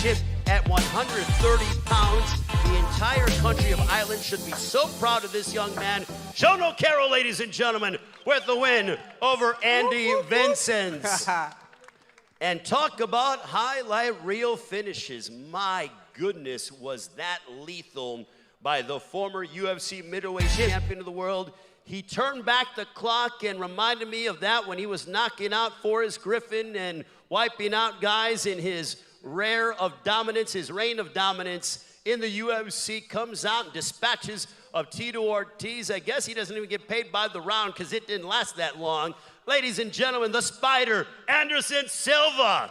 Championship at 130 pounds. The entire country of Ireland should be so proud of this young man. Sean O'Carroll, ladies and gentlemen, with the win over Andy Vincents. And talk about highlight reel finishes. My goodness, was that lethal by the former UFC middleweight champion of the world. He turned back the clock and reminded me of that when he was knocking out Forrest Griffin and wiping out guys in his reign of dominance in the UFC. Comes out and dispatches of Tito Ortiz. I guess he doesn't even get paid by the round because it didn't last that long. Ladies and gentlemen, the Spider, Anderson Silva.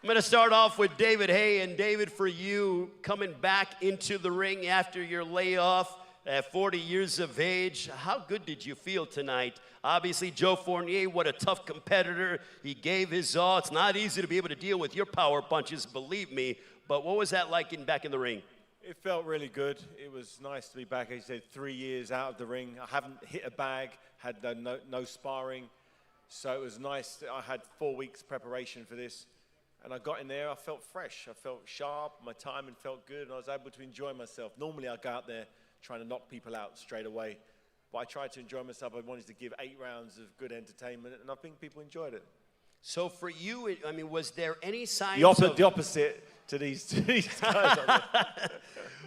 I'm going to start off with David Haye. And David, for you, coming back into the ring after your layoff at 40 years of age, how good did you feel tonight? Obviously, Joe Fournier, what a tough competitor. He gave his all. It's not easy to be able to deal with your power punches, believe me. But what was that like getting back in the ring? It felt really good. It was nice to be back. As you said, 3 years out of the ring. I haven't hit a bag, had no sparring. So it was nice. I had 4 weeks preparation for this. And I got in there, I felt fresh. I felt sharp, my timing felt good, and I was able to enjoy myself. Normally I go out there trying to knock people out straight away. But I tried to enjoy myself. I wanted to give 8 rounds of good entertainment, and I think people enjoyed it. So for you, I mean, was there any signs the opposite to these guys.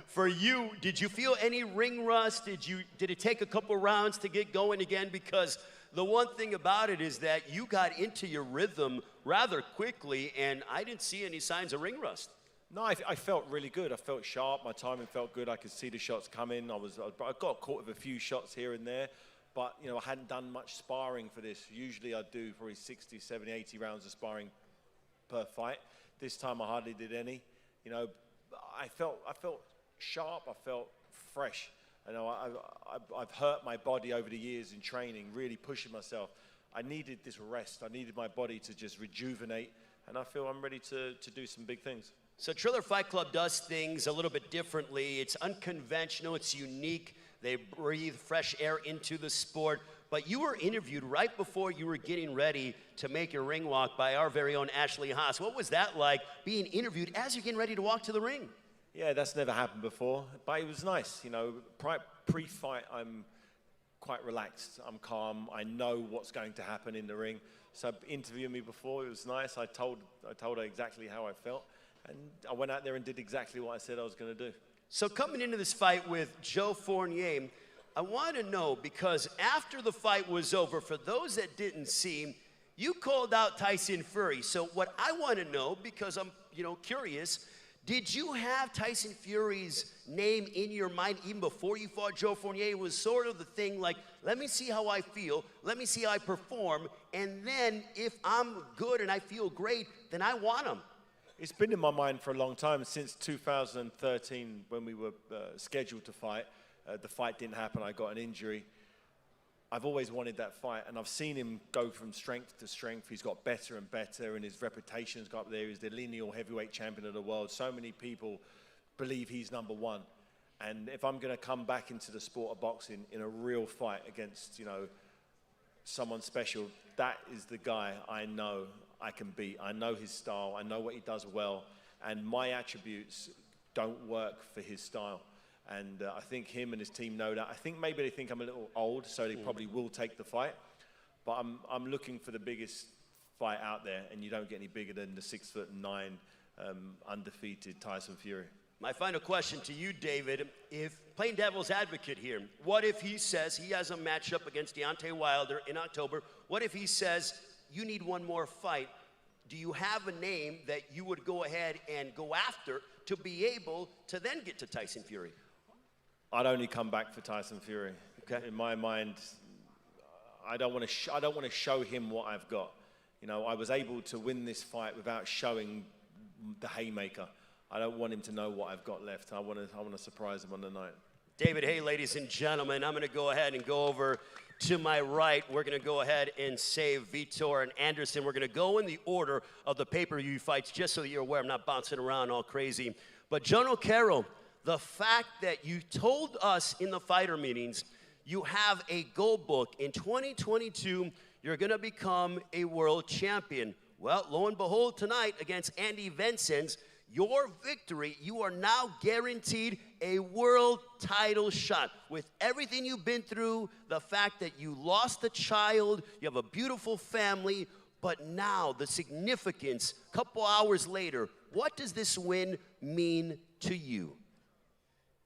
For you, did you feel any ring rust? Did it take a couple rounds to get going again? Because the one thing about it is that you got into your rhythm rather quickly, and I didn't see any signs of ring rust. No, I felt really good. I felt sharp. My timing felt good. I could see the shots coming. I got caught with a few shots here and there, but you know, I hadn't done much sparring for this. Usually I do probably 60, 70, 80 rounds of sparring per fight. This time I hardly did any. You know, I felt sharp. I felt fresh. You know, I've hurt my body over the years in training, really pushing myself. I needed this rest. I needed my body to just rejuvenate, and I feel I'm ready to do some big things. So Triller Fight Club does things a little bit differently. It's unconventional. It's unique. They breathe fresh air into the sport. But you were interviewed right before you were getting ready to make your ring walk by our very own Ashley Haas. What was that like, being interviewed as you're getting ready to walk to the ring? Yeah, that's never happened before, but it was nice. You know, pre-fight, I'm quite relaxed. I'm calm. I know what's going to happen in the ring. So interviewing me before, it was nice. I told her exactly how I felt, and I went out there and did exactly what I said I was going to do. So coming into this fight with Joe Fournier, I want to know, because after the fight was over, for those that didn't see, you called out Tyson Fury. So what I want to know, because I'm curious, did you have Tyson Fury's name in your mind even before you fought Joe Fournier? It was sort of the thing like, let me see how I feel, let me see how I perform, and then if I'm good and I feel great, then I want him. It's been in my mind for a long time, since 2013 when we were scheduled to fight. The fight didn't happen, I got an injury. I've always wanted that fight, and I've seen him go from strength to strength. He's got better and better, and his reputation's got up there. He's the lineal heavyweight champion of the world. So many people believe he's #1. And if I'm going to come back into the sport of boxing in a real fight against, someone special, that is the guy I know I can beat. I know his style. I know what he does well. And my attributes don't work for his style. And I think him and his team know that. I think maybe they think I'm a little old, so they probably will take the fight. But I'm looking for the biggest fight out there, and you don't get any bigger than the 6'9", undefeated Tyson Fury. My final question to you, David, if playing devil's advocate here, what if he says he has a matchup against Deontay Wilder in October? What if he says you need one more fight? Do you have a name that you would go ahead and go after to be able to then get to Tyson Fury? I'd only come back for Tyson Fury. Okay. In my mind, I don't want to show him what I've got. I was able to win this fight without showing the haymaker. I don't want him to know what I've got left. I want to surprise him on the night. David Haye, ladies and gentlemen, I'm going to go ahead and go over to my right. We're going to go ahead and save VITOR and Anderson. We're going to go in the order of the pay-per-view fights, just so that you're aware. I'm not bouncing around all crazy. But John O'Carroll, the fact that you told us in the fighter meetings you have a goal book. In 2022, you're going to become a world champion. Well, lo and behold, tonight against Andy Vincent, your victory, you are now guaranteed a world title shot. With everything you've been through, the fact that you lost a child, you have a beautiful family, but now the significance, a couple hours later, what does this win mean to you?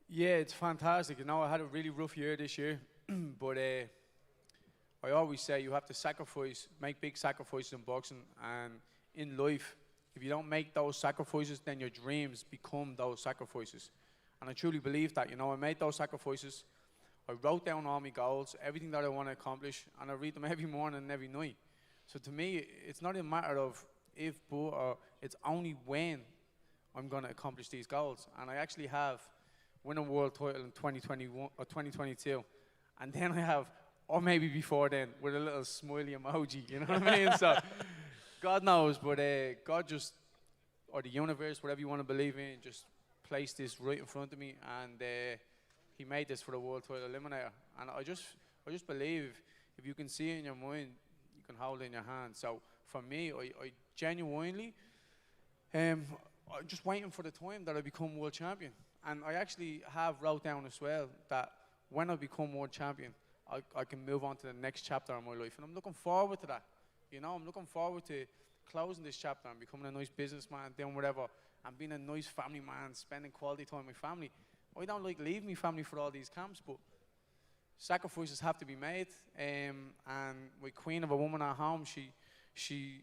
Yeah, it's fantastic. You know, I had a really rough year this year, but I always say you have to sacrifice, make big sacrifices in boxing and in life. If you don't make those sacrifices, then your dreams become those sacrifices. And I truly believe that, you know, I made those sacrifices. I wrote down all my goals, everything that I want to accomplish, and I read them every morning and every night. So to me, it's not a matter of if, but, or it's only when I'm going to accomplish these goals. And I actually have won a world title in 2021 or 2022. And then I have, or maybe before then, with a little smiley emoji, you know what I mean? So God knows, but God just, or the universe, whatever you want to believe in, just placed this right in front of me, and He made this for the world title eliminator. And I just believe if you can see it in your mind, you can hold it in your hand. So for me, I genuinely, I'm just waiting for the time that I become world champion. And I actually have wrote down as well that when I become world champion, I can move on to the next chapter of my life. And I'm looking forward to that. You know, I'm looking forward to closing this chapter and becoming a nice businessman, doing whatever, and being a nice family man, spending quality time with my family. I don't like leaving my family for all these camps, but sacrifices have to be made. And my queen of a woman at home, she's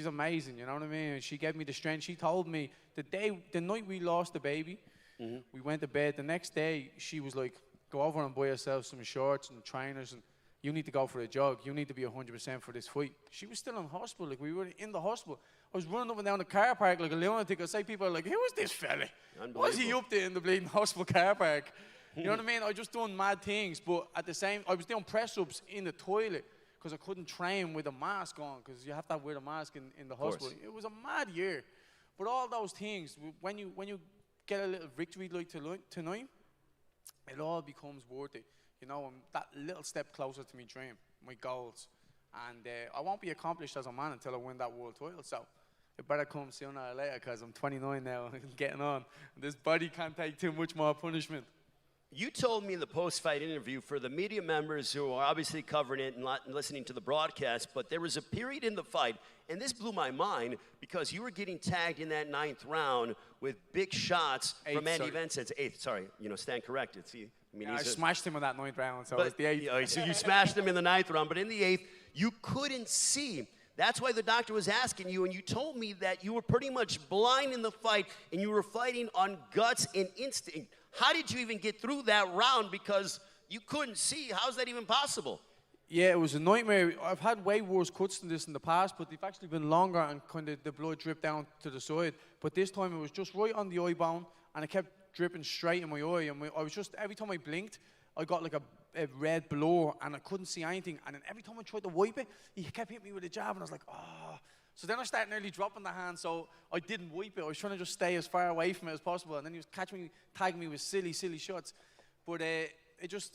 amazing, you know what I mean? She gave me the strength. She told me the night we lost the baby, we went to bed. The next day, she was like, go over and buy yourself some shorts and trainers, and you need to go for a jog. You need to be 100% for this fight. She was still in hospital. Like, we were in the hospital. I was running up and down the car park like a lunatic. I say people are like, who is this fella? What's he up there in the bleeding hospital car park? You know what I mean? I was just doing mad things, but at the same, I was doing press-ups in the toilet because I couldn't train with a mask on, because you have to wear a mask in the hospital. It was a mad year. But all those things, when you get a little victory like tonight, it all becomes worth it. You know, I'm that little step closer to my dream, my goals. And I won't be accomplished as a man until I win that world title. So it better come sooner or later, because I'm 29 now and getting on. This body can't take too much more punishment. You told me in the post-fight interview, for the media members who are obviously covering it and listening to the broadcast, but there was a period in the fight, and this blew my mind, because you were getting tagged in that 9th round with big shots from Andy Vincent. 8th, sorry. You know, stand corrected. See, I mean, I smashed him in that 9th round, so it's the 8th. So you smashed him in the 9th round, but in the 8th, you couldn't see. That's why the doctor was asking you, and you told me that you were pretty much blind in the fight, and you were fighting on guts and instinct. How did you even get through that round? Because you couldn't see. How's that even possible? Yeah, it was a nightmare. I've had way worse cuts than this in the past, but they've actually been longer and kind of the blood dripped down to the side. But this time it was just right on the eye bone, and it kept dripping straight in my eye. And I was just, every time I blinked, I got like a red blur, and I couldn't see anything. And then every time I tried to wipe it, he kept hitting me with a jab, and I was like, oh. So then I started nearly dropping the hand, so I didn't wipe it. I was trying to just stay as far away from it as possible, and then he was catching me, tagging me with silly shots. But it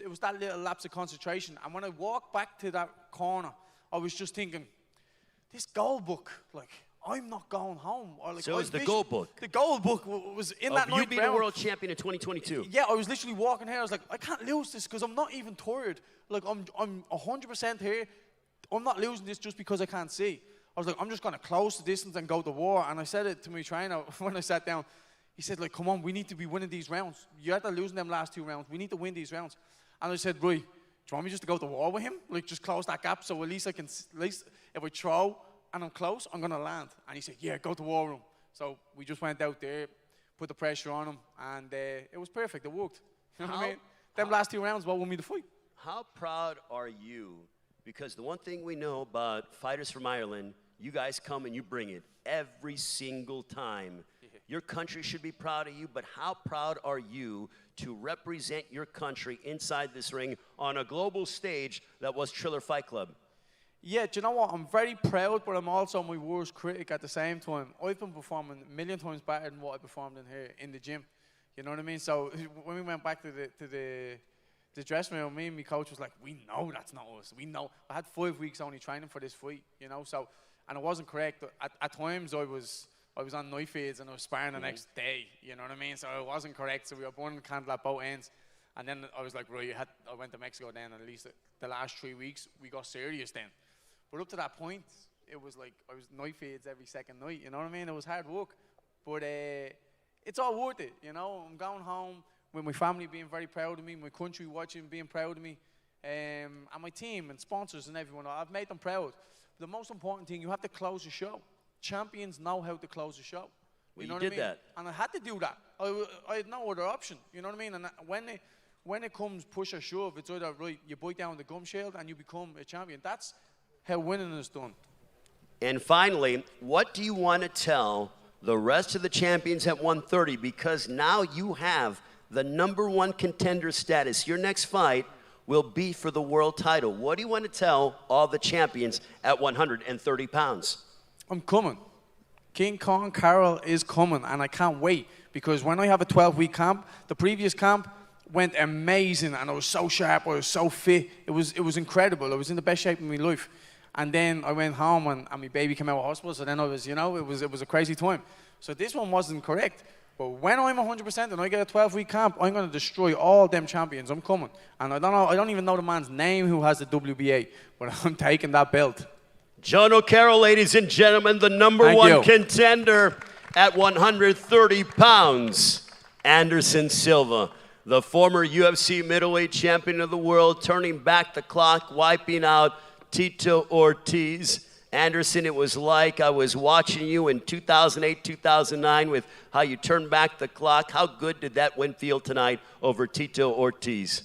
was that little lapse of concentration. And when I walked back to that corner, I was just thinking, this gold book, like, I'm not going home. Or like, so it's the gold book. The gold book was in that 9th round. You being a world champion in 2022. Yeah, I was literally walking here. I was like, I can't lose this because I'm not even tired. Like, I'm 100% here. I'm not losing this just because I can't see. I was like, I'm just going to close the distance and go to war. And I said it to my trainer when I sat down. He said, like, come on, we need to be winning these rounds. You're after losing them last 2 rounds. We need to win these rounds. And I said, right, do you want me just to go to war with him? Like, just close that gap so at least I can, at least if I throw and I'm close, I'm going to land. And he said, yeah, go to war room. So we just went out there, put the pressure on him, and it was perfect. It worked. You know what I mean? Them last 2 rounds, what won me the fight? How proud are you? Because the one thing we know about fighters from Ireland, you guys come and you bring it every single time. Your country should be proud of you, but how proud are you to represent your country inside this ring on a global stage that was Triller Fight Club? Yeah, do you know what? I'm very proud, but I'm also my worst critic at the same time. I've been performing a million times better than what I performed in here in the gym. You know what I mean? So when we went back to the dressing room, me and my coach was like, we know that's not us. We know. I had 5 weeks only training for this fight, you know. So, and it wasn't correct. At times I was on knife feeds and I was sparring the next day, you know what I mean? So it wasn't correct, so we were burning the candle at both ends. And then I was like, right, I went to Mexico then, and at least the last 3 weeks, we got serious then. But up to that point, it was like, I was knife feeds every second night, you know what I mean? It was hard work, but it's all worth it, you know? I'm going home with my family being very proud of me, my country watching, being proud of me, and my team and sponsors and everyone. I've made them proud. The most important thing, you have to close the show. Champions know how to close the show. Well, you did what I mean? that. And I had to do that. I had no other option, you know what I mean? And when it comes push or shove, it's either, right, you bite down the gum shield and you become a champion. That's how winning is done. And finally, what do you want to tell the rest of the champions at 130? Because now you have the #1 contender status. Your next fight will be for the world title. What do you want to tell all the champions at 130 pounds? I'm coming. King Kong Carroll is coming, and I can't wait, because when I have a 12-week camp, the previous camp went amazing, and I was so sharp, I was so fit. It was incredible. I was in the best shape of my life. And then I went home, and my baby came out of hospital, so then I was, you know, it was a crazy time. So this one wasn't correct. But when I'm 100% and I get a 12-week camp, I'm going to destroy all them champions. I'm coming. And I don't even know the man's name who has the WBA, but I'm taking that belt. Jono Carroll, ladies and gentlemen, the #1 contender at 130 pounds, Anderson Silva, the former UFC middleweight champion of the world, turning back the clock, wiping out Tito Ortiz. Anderson, it was like I was watching you in 2008, 2009 with how you turned back the clock. How good did that win feel tonight over Tito Ortiz?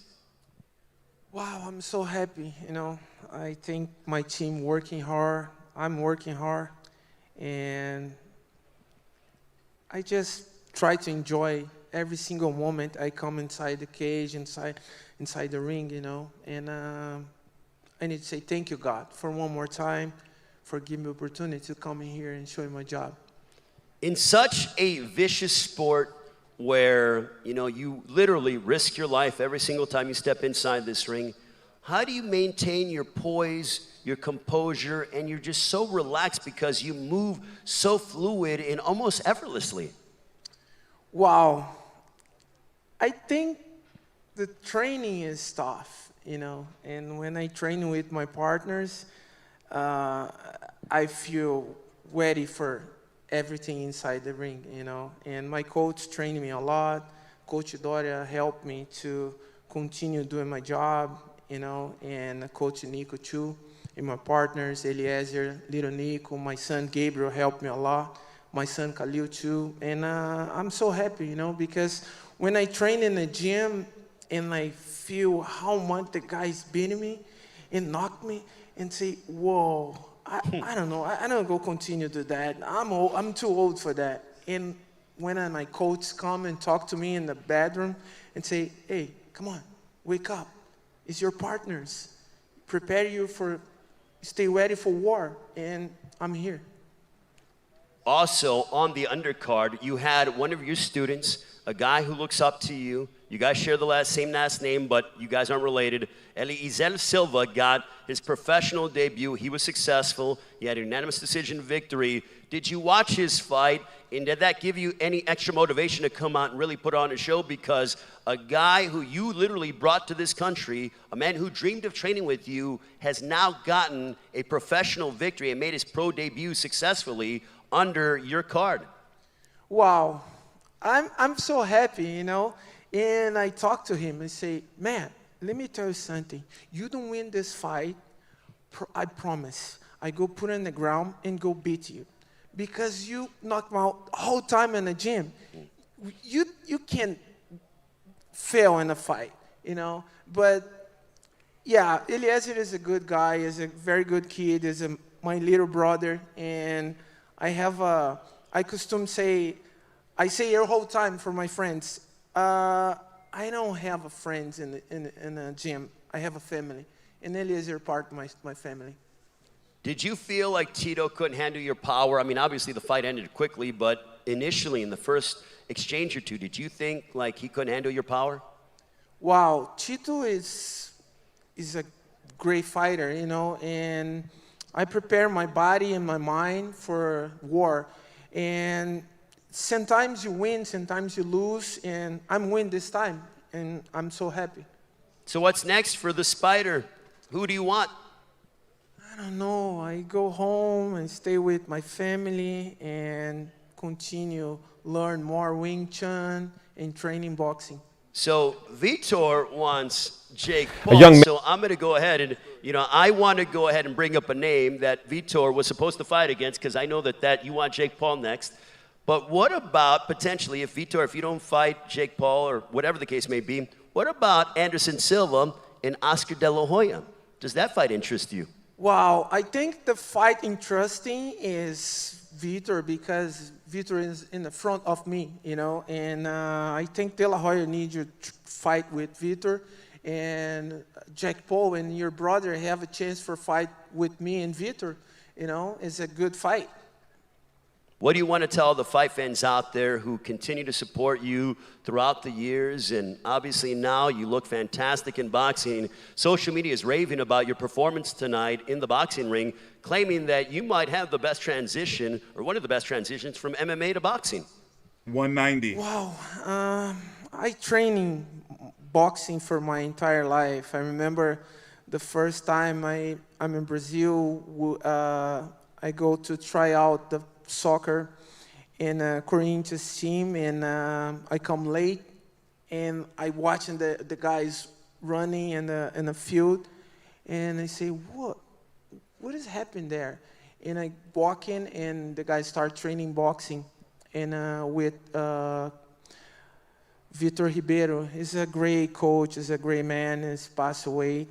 Wow, I'm so happy, you know. I think my team working hard, I'm working hard, and I just try to enjoy every single moment I come inside the cage, inside the ring, you know. And I need to say thank you, God, for one more time, for giving me the opportunity to come in here and show you my job. In such a vicious sport where, you know, you literally risk your life every single time you step inside this ring, how do you maintain your poise, your composure, and you're just so relaxed because you move so fluid and almost effortlessly? Wow. I think the training is tough, you know, and when I train with my partners, I feel ready for everything inside the ring, you know. And my coach trained me a lot. Coach Doria helped me to continue doing my job, you know, and Coach Nico too, and my partners, Eliezer, Little Nico, my son Gabriel helped me a lot, my son Khalil too, and I'm so happy, you know, because when I train in the gym and I feel how much the guys beating me and knock me and say, whoa, I don't know, I don't go continue to that. I'm too old for that. And when my coach come and talk to me in the bedroom and say, hey, come on, wake up. It's your partners. Prepare you for, stay ready for war. And I'm here. Also, on the undercard, you had one of your students, a guy who looks up to you. You guys share the same last name, but you guys aren't related. Eliezer Silva got his professional debut. He was successful. He had a unanimous decision victory. Did you watch his fight, and did that give you any extra motivation to come out and really put on a show? Because a guy who you literally brought to this country, a man who dreamed of training with you, has now gotten a professional victory and made his pro debut successfully under your card. Wow. I'm so happy, you know. And I talk to him and say, man, let me tell you something. You don't win this fight, I promise. I go put in the ground and go beat you. Because you knocked me out the whole time in the gym. You can't fail in a fight, you know. But, yeah, Eliezer is a good guy. He's a very good kid. He's my little brother. And I custom say, I say the whole time for my friends, I don't have friends in the gym. I have a family. And Eliezer part of my family. Did you feel like Tito couldn't handle your power? I mean, obviously the fight ended quickly, but initially in the first exchange or two, did you think like he couldn't handle your power? Wow, Tito is a great fighter, you know, and I prepare my body and my mind for war. And sometimes you win, sometimes you lose, and I'm win this time, and I'm so happy. So what's next for the Spider? Who do you want? I don't know. I go home and stay with my family and continue learn more Wing Chun and training boxing. So VITOR wants Jake Paul, so I'm going to go ahead and, I want to go ahead and bring up a name that VITOR was supposed to fight against, because I know that you want Jake Paul next. But what about potentially, if VITOR, if you don't fight Jake Paul or whatever the case may be, what about Anderson Silva and Oscar De La Hoya? Does that fight interest you? Wow, I think the fight interesting is VITOR, because VITOR is in the front of me, and I think De La Hoya needs you to fight with VITOR, and Jack Paul and your brother have a chance for fight with me and VITOR, it's a good fight. What do you want to tell the fight fans out there who continue to support you throughout the years? And obviously now you look fantastic in boxing. Social media is raving about your performance tonight in the boxing ring, claiming that you might have the best transition, or one of the best transitions, from MMA to boxing. 190. Wow, I trained boxing for my entire life. I remember the first time I'm in Brazil, I go to try out the soccer in a Corinthians team, and I come late, and I watching the guys running in the field, and I say, what is happening there? And I walk in, and the guys start training boxing, and with Vitor Ribeiro. He's a great coach, he's a great man, he's passed away,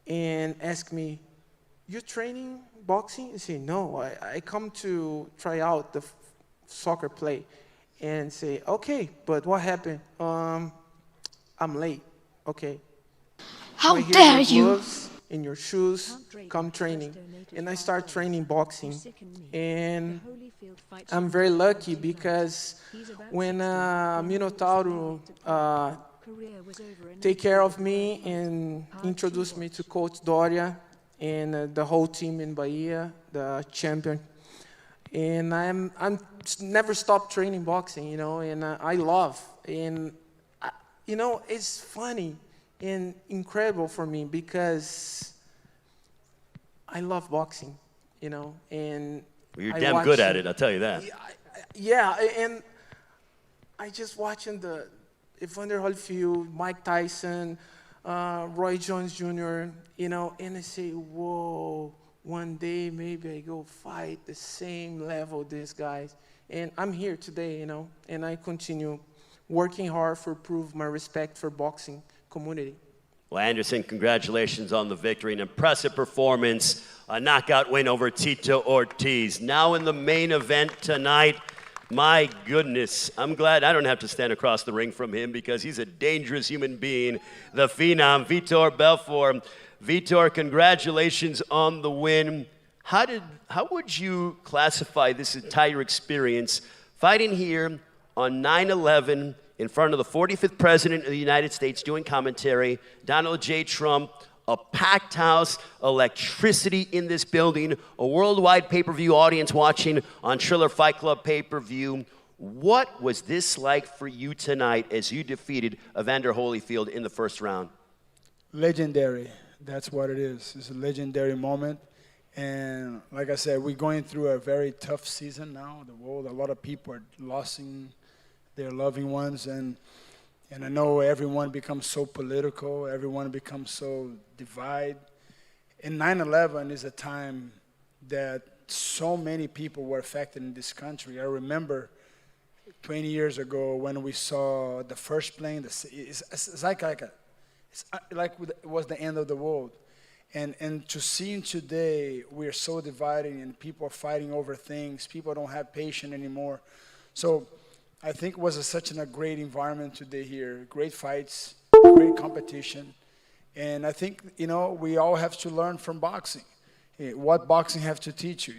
and asked me, you training boxing? I say, no, I come to try out the soccer play. And say, okay, but what happened? I'm late. Okay. How dare you? Gloves in your shoes, come training. And I start training boxing. And I'm very lucky because when Minotauro take care of me and introduced me to Coach Doria and the whole team in Bahia, the champion. And I'm never stopped training boxing, and I love. And, it's funny and incredible for me because I love boxing, and well, you're damn good at it, I'll tell you that. Yeah, and I just watching the Evander Holyfield, Mike Tyson, Roy Jones Jr., and I say, whoa, one day maybe I go fight the same level these guys. And I'm here today, and I continue working hard to prove my respect for boxing community. Well, Anderson, congratulations on the victory. An impressive performance, a knockout win over Tito Ortiz. Now in the main event tonight, my goodness, I'm glad I don't have to stand across the ring from him because he's a dangerous human being. The Phenom, VITOR Belfort. VITOR, congratulations on the win. How would you classify this entire experience, fighting here on 9/11 in front of the 45th President of the United States doing commentary, Donald J. Trump, a packed house, electricity in this building, a worldwide pay-per-view audience watching on Triller Fight Club pay-per-view. What was this like for you tonight as you defeated Evander Holyfield in the first round? Legendary. That's what it is. It's a legendary moment. And like I said, we're going through a very tough season now. The world, a lot of people are losing their loving ones. And I know everyone becomes so political. Everyone becomes so divided. And 9/11 is a time that so many people were affected in this country. I remember 20 years ago when we saw the first plane. It's like it was the end of the world. And to see today, we're so divided and people are fighting over things. People don't have patience anymore. So I think it was such a great environment today here. Great fights, great competition. And I think, we all have to learn from boxing. What boxing have to teach you.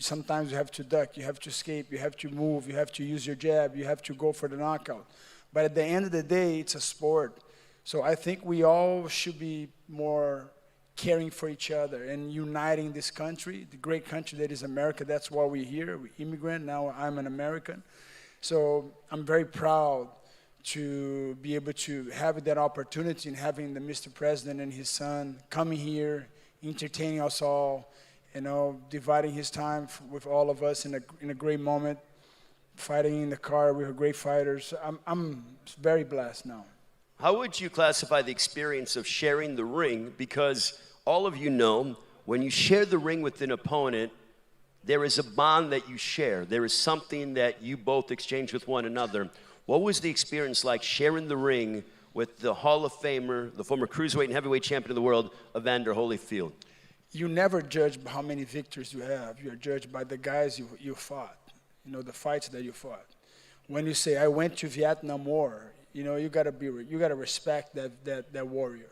Sometimes you have to duck, you have to escape, you have to move, you have to use your jab, you have to go for the knockout. But at the end of the day, it's a sport. So I think we all should be more caring for each other and uniting this country, the great country that is America. That's why we're here. We're immigrant. Now I'm an American. So I'm very proud to be able to have that opportunity and having the Mr. President and his son coming here, entertaining us all, you know, dividing his time with all of us in a great moment, fighting in the car with great fighters. I'm very blessed now. How would you classify the experience of sharing the ring? Because all of you know, when you share the ring with an opponent, there is a bond that you share. There is something that you both exchange with one another. What was the experience like sharing the ring with the Hall of Famer, the former Cruiserweight and Heavyweight Champion of the world, EVANDER Holyfield? You never judge by how many victories you have. You're judged by the guys you fought, you know, the fights that you fought. When you say, I went to Vietnam War, you know, you gotta respect that warrior.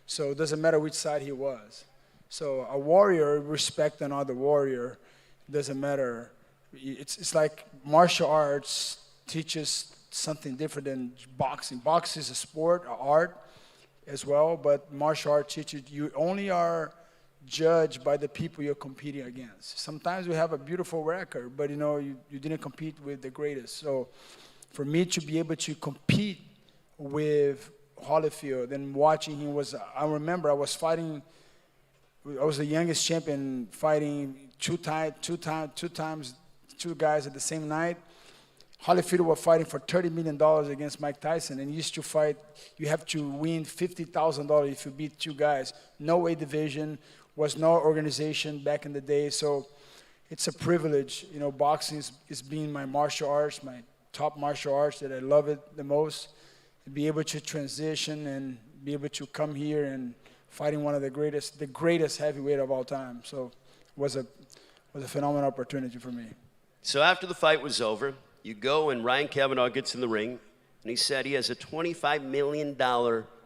So it doesn't matter which side he was. So a warrior respect another warrior. Doesn't matter. It's like martial arts teaches something different than boxing. Boxing is a sport, an art as well, but martial art teaches you only are judged by the people you're competing against. Sometimes you have a beautiful record, but you know you didn't compete with the greatest. So for me to be able to compete with Holyfield and watching him I remember I was fighting, I was the youngest champion fighting two guys at the same night. Holyfield was fighting for $30 million against Mike Tyson, and he used to fight, you have to win $50,000 if you beat two guys. No weight division, was no organization back in the day, so it's a privilege. You know, boxing is being my martial arts, my top martial arts that I love it the most. And be able to transition and be able to come here and fighting one of the greatest heavyweight of all time. So it was a phenomenal opportunity for me. So after the fight was over, you go and Ryan Kavanaugh gets in the ring, and he said he has a $25 million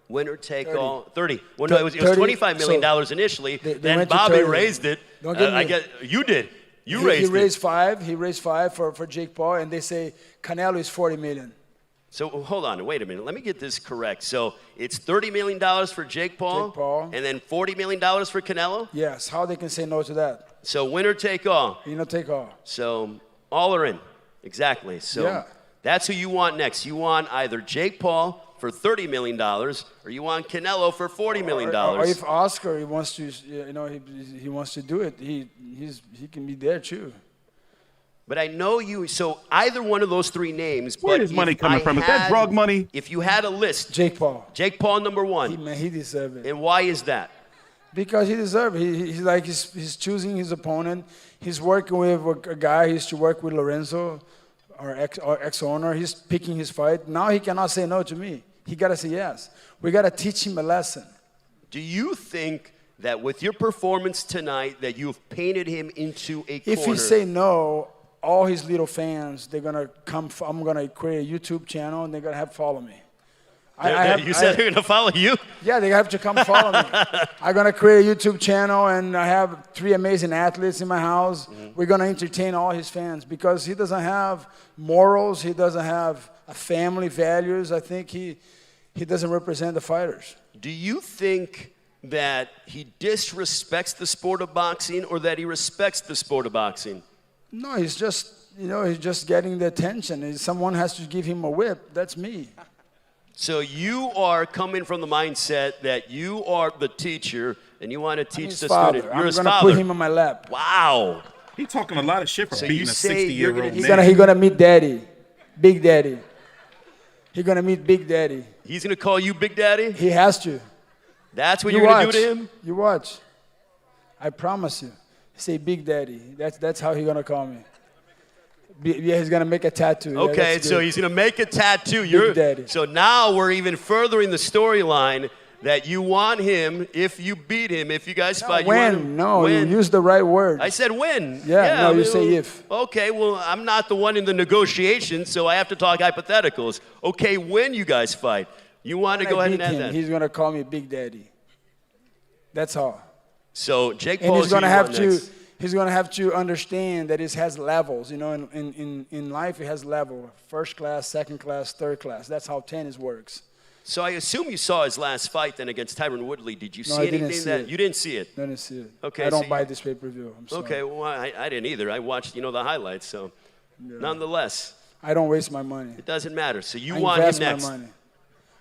winner-take-all. 30. Well, no, it was $25 million initially. Then Bobby raised it. I guess you did. You raised it. He raised five for Jake Paul, and they say Canelo is $40 million. So hold on, wait a minute. Let me get this correct. So it's $30 million for Jake Paul, and then $40 million for Canelo? Yes. How they can say no to that? So winner take all. Winner take all. So all are in. Exactly. So that's who you want next. You want either Jake Paul for $30 million, or you want Canelo for $40 million. Or if Oscar he wants to, you know, he wants to do it, he can be there too. But I know you. So either one of those three names. Where is money coming from? Is that drug money? If you had a list, Jake Paul. Jake Paul number one. He deserves it. And why is that? Because he deserves it. He's choosing his opponent. He's working with a guy he used to work with, Lorenzo, our ex-owner. He's picking his fight. Now he cannot say no to me. He got to say yes. We got to teach him a lesson. Do you think that with your performance tonight that you've painted him into a corner? If he say no, all his little fans, they're going to come. I'm going to create a YouTube channel, and they're going to have to follow me. You said they're going to follow you? Yeah, they have to come follow me. I'm going to create a YouTube channel, and I have 3 amazing athletes in my house. We're going to entertain all his fans because he doesn't have morals. He doesn't have a family values. I think he doesn't represent the fighters. Do you think that he disrespects the sport of boxing or that he respects the sport of boxing? No, he's just, he's just getting the attention. Someone has to give him a whip. That's me. So you are coming from the mindset that you are the teacher and you want to teach the student. You're his father. I'm going to put him on my lap. Wow. He's talking a lot of shit for beating a 60-year-old man. He's going to meet Daddy, Big Daddy. He's going to meet Big Daddy. He's going to call you Big Daddy? He has to. That's what you're going to do to him? You watch. I promise you. Say Big Daddy. That's how he's going to call me. Yeah, he's going to make a tattoo. Okay, so he's going to make a tattoo. Big Daddy. So now we're even furthering the storyline that you want him, if you beat him, if you guys fight. Win. No, you use the right word. I said win. Yeah, no, you say if. Okay, well, I'm not the one in the negotiations, so I have to talk hypotheticals. Okay, when you guys fight, you want to go ahead and add that. He's going to call me Big Daddy. That's all. So Jake Paul is going to have to. He's going to have to understand that it has levels. You know, in life it has level. First class, second class, third class. That's how tennis works. So I assume you saw his last fight then against Tyron Woodley. Did you No, see I didn't anything see that it. you didn't see it? I didn't see it. Okay, I don't so buy you- this pay-per-view. I'm sorry. Okay, well, I didn't either. I watched, the highlights. So, nonetheless, I don't waste my money. it doesn't matter. So you I want him invest next. my money.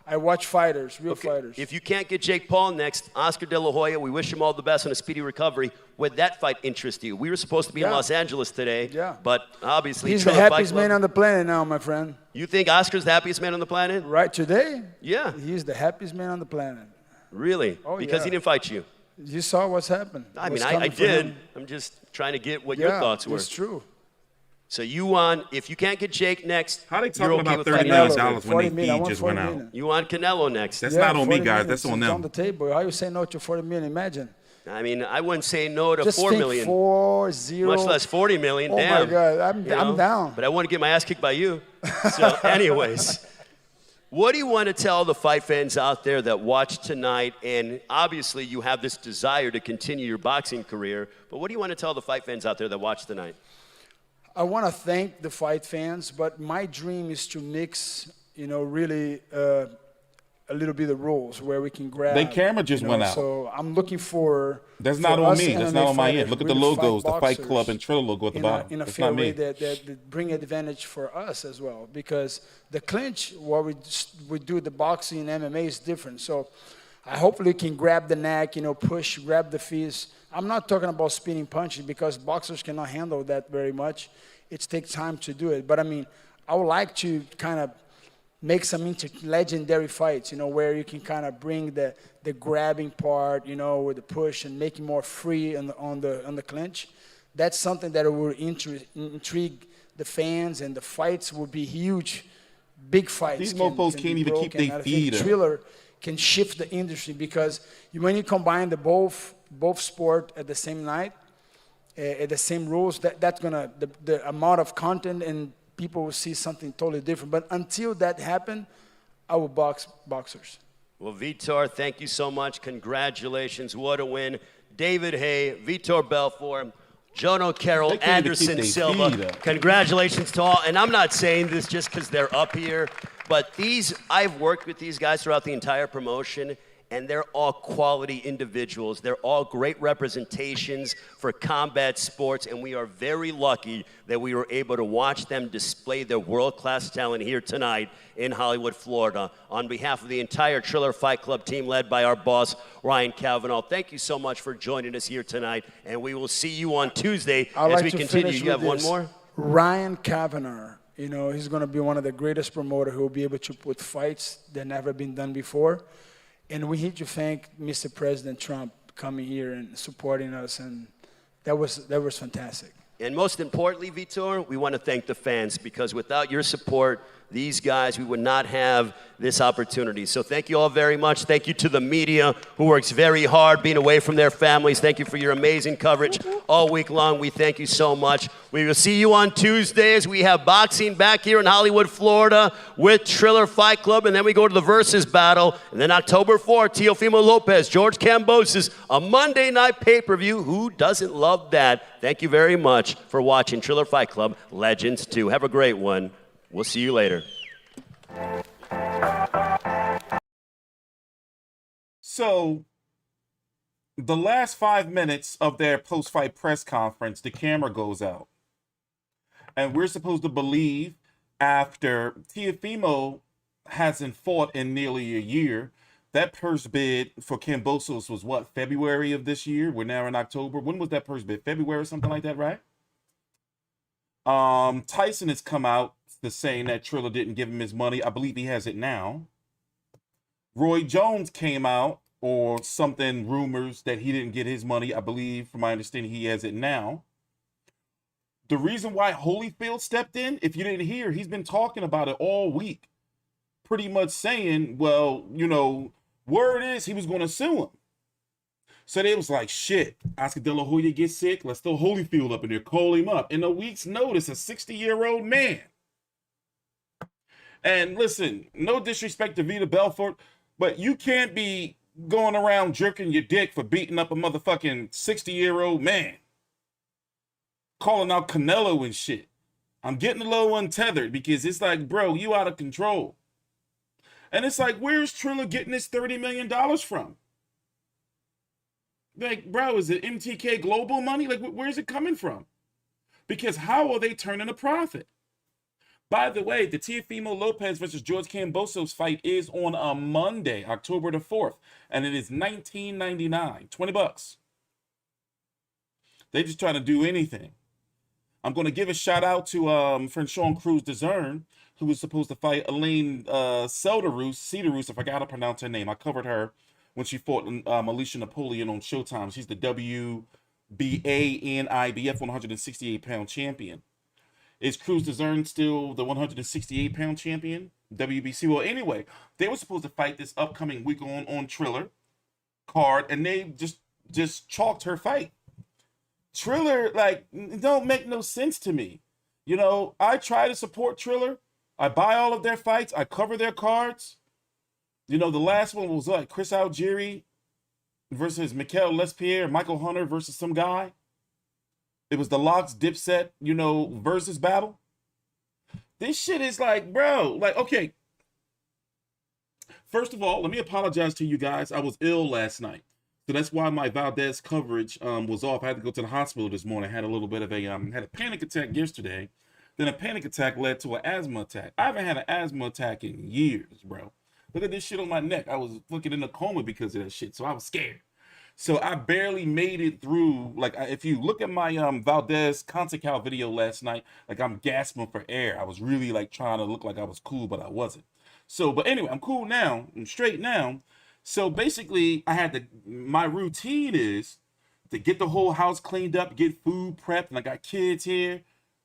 I watch fighters, real Okay, fighters. if you can't get Jake Paul next, Oscar De La Hoya, we wish him all the best on a speedy recovery. Would that fight interest you? We were supposed to be in Yeah. Los Angeles today, Yeah. but obviously He's the Triller Fight happiest Club- man on the planet now, my friend. You think Oscar's the happiest man on the planet? Right today? Yeah. He's the happiest man on the planet. Really? Oh, because yeah. he didn't fight you. You saw what's happened. I mean, What's I coming for did. him. I'm just trying to get what Yeah, your thoughts were. it's true. So you want, if you can't get Jake next, How they you're talking okay about with $30 fighting million Oscar. when 40 they million. I feed want just 40 went out? million. You want Canelo next. That's not on me, 40 guys. million. That's on It's them. on the table. How you say no to 40 million? Imagine. I mean, I wouldn't say no to Just 4 think million, 4-0. much less 40 million. Oh Damn. my God, I'm know? down. But I want to get my ass kicked by you. So, anyways, what do you want to tell the fight fans out there that watch tonight? And obviously, you have this desire to continue your boxing career. But what do you want to tell the fight fans out there that watch tonight? I want to thank the fight fans, but my dream is to mix, really a little bit of rules where we can grab. They camera just went out. So I'm looking for. That's for not on us me. That's MMA not on my fighters end. Look at the really logos, the Fight boxers Club and Triller logo at the bottom. in a That's fair not way me. that bring advantage for us as well, because the clinch, what we do the boxing and MMA is different. So I hopefully can grab the neck, push, grab the feet. I'm not talking about spinning punches because boxers cannot handle that very much. It takes time to do it. But I mean, I would like to kind of make some legendary fights, where you can kind of bring the grabbing part, with the push and make it more free on the clinch. That's something that will intrigue the fans, and the fights will be huge, big fights. These mofos can't be even keep broken. their I feet think up. Triller can shift the industry because when you combine the both sport at the same night, at the same rules, that's gonna the amount of content and people will see something totally different. But until that happens, I will box boxers. Well, Vitor, thank you so much. Congratulations. What a win. David Hay, Vitor Belfort, Jono Carroll, They can't even keep Anderson their Silva. feet up. Congratulations to all. And I'm not saying this just because they're up here, but I've worked with these guys throughout the entire promotion, and they're all quality individuals. They're all great representations for combat sports, and we are very lucky that we were able to watch them display their world-class talent here tonight in Hollywood, Florida. On behalf of the entire Triller Fight Club team led by our boss, Ryan Cavanaugh, thank you so much for joining us here tonight, and we will see you on Tuesday I'd as like we to continue. finish You have with one this. more? Ryan Cavanaugh, he's going to be one of the greatest promoters who will be able to put fights that never been done before. And we need to thank Mr. President Trump coming here and supporting us, and that was fantastic. And most importantly, Vitor, we want to thank the fans, because without your support, these guys, we would not have this opportunity. So thank you all very much. Thank you to the media who works very hard being away from their families. Thank you for your amazing coverage all week long. We thank you so much. We will see you on Tuesdays. We have boxing back here in Hollywood, Florida with Triller Fight Club, and then we go to the Versus battle. And then October 4th, Teofimo Lopez, George Kambosos, a Monday night pay-per-view. Who doesn't love that? Thank you very much for watching Triller Fight Club Legends 2. Have a great one. We'll see you later. So, the last 5 minutes of their post-fight press conference, the camera goes out. And we're supposed to believe after Teofimo hasn't fought in nearly a year, that purse bid for Kambosos was what, February of this year? We're now in October. When was that purse bid? February, something like that, right? Tyson has come out to saying that Triller didn't give him his money. I believe he has it now. Roy Jones came out, or something, rumors that he didn't get his money. I believe, from my understanding, he has it now. The reason why Holyfield stepped in, if you didn't hear, he's been talking about it all week. Pretty much saying, well, word is he was going to sue him. So they was like, shit, Oscar De La Hoya gets sick, let's throw Holyfield up in there, call him up. In a week's notice, a 60-year-old man. And listen, no disrespect to Vitor Belfort, but you can't be going around jerking your dick for beating up a motherfucking 60-year-old man. Calling out Canelo and shit. I'm getting a little untethered because it's like, bro, you out of control. And it's like, where's Triller getting this $30 million from? Like, bro, is it MTK Global money? Like, where's it coming from? Because how are they turning a profit? By the way, the Teofimo Lopez versus George Kambosos fight is on a Monday, October the 4th, and it is $19.99, $20. They just trying to do anything. I'm going to give a shout out to friend Sean Cruz DeZern, who was supposed to fight Elaine Cedarus, if I got to pronounce her name. I covered her when she fought Alicia Napoleon on Showtime. She's the WBA and IBF 168-pound champion. Is Cruz DeZern still the 168-pound champion? WBC? Well, anyway, they were supposed to fight this upcoming week on Triller card, and they just chalked her fight. Triller, like, it don't make no sense to me. You know, I try to support Triller. I buy all of their fights. I cover their cards. You know, the last one was like Chris Algieri versus Mikel Lespierre, Michael Hunter versus some guy. It was the Locks Dipset, you know, versus battle. This shit is like, bro, like, okay. First of all, let me apologize to you guys. I was ill last night. So that's why my Valdez coverage was off. I had to go to the hospital this morning. I had a little bit of a, had a panic attack yesterday. Then a panic attack led to an asthma attack. I haven't had an asthma attack in years, bro. Look at this shit on my neck. I was fucking in a coma because of that shit. So I was scared. So I barely made it through. Like, if you look at my Valdez Concecal video last night, like, I'm gasping for air. I was really like trying to look like I was cool, but I wasn't. So, but anyway, I'm cool now. I'm straight now. So basically, I had my routine is to get the whole house cleaned up, get food prepped, and I got kids here,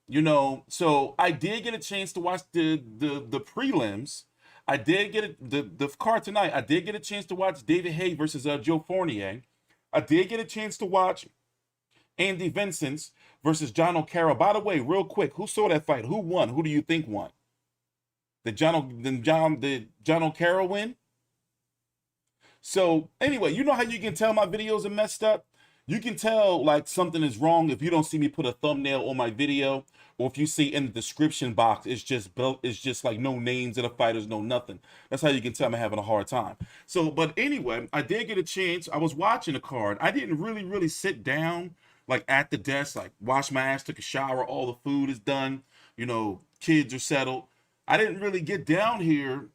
you know. So I did get a chance to watch the prelims. I did get the card tonight. I did get a chance to watch David Haye versus Joe Fournier. I did get a chance to watch Andy Vincent versus John O'Carroll. By the way, real quick, who saw that fight? Who won? Who do you think won? Did John O'Carroll win? So anyway, you know how you can tell my videos are messed up? You can tell like something is wrong if you don't see me put a thumbnail on my video, or if you see in the description box, it's just like no names of the fighters, no nothing. That's how you can tell I'm having a hard time. So, but anyway, I did get a chance. I was watching the card. I didn't really sit down like at the desk, like wash my ass, took a shower, all the food is done, you know, kids are settled. I didn't really get down here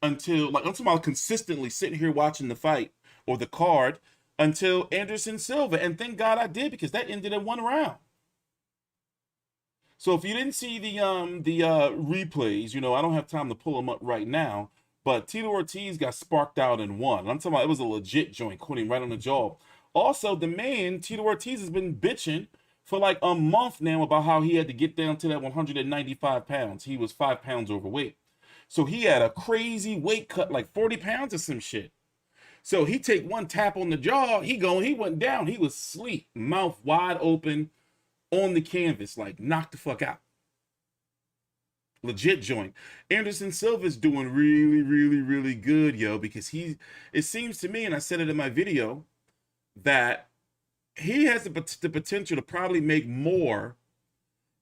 until I'm consistently sitting here watching the fight or the card until Anderson Silva. And thank God I did, because that ended in 1 round. So if you didn't see the replays, you know, I don't have time to pull them up right now, but Tito Ortiz got sparked out in 1. I'm talking about it was a legit joint, caught right on the jaw. Also, the man, Tito Ortiz, has been bitching for like a month now about how he had to get down to that 195 pounds. He was 5 pounds overweight. So he had a crazy weight cut, like 40 pounds or some shit. So he take one tap on the jaw, he went down. He was asleep, mouth wide open on the canvas, like knocked the fuck out. Legit joint. Anderson Silva's doing really good, yo, because it seems to me, and I said it in my video, that he has the potential to probably make more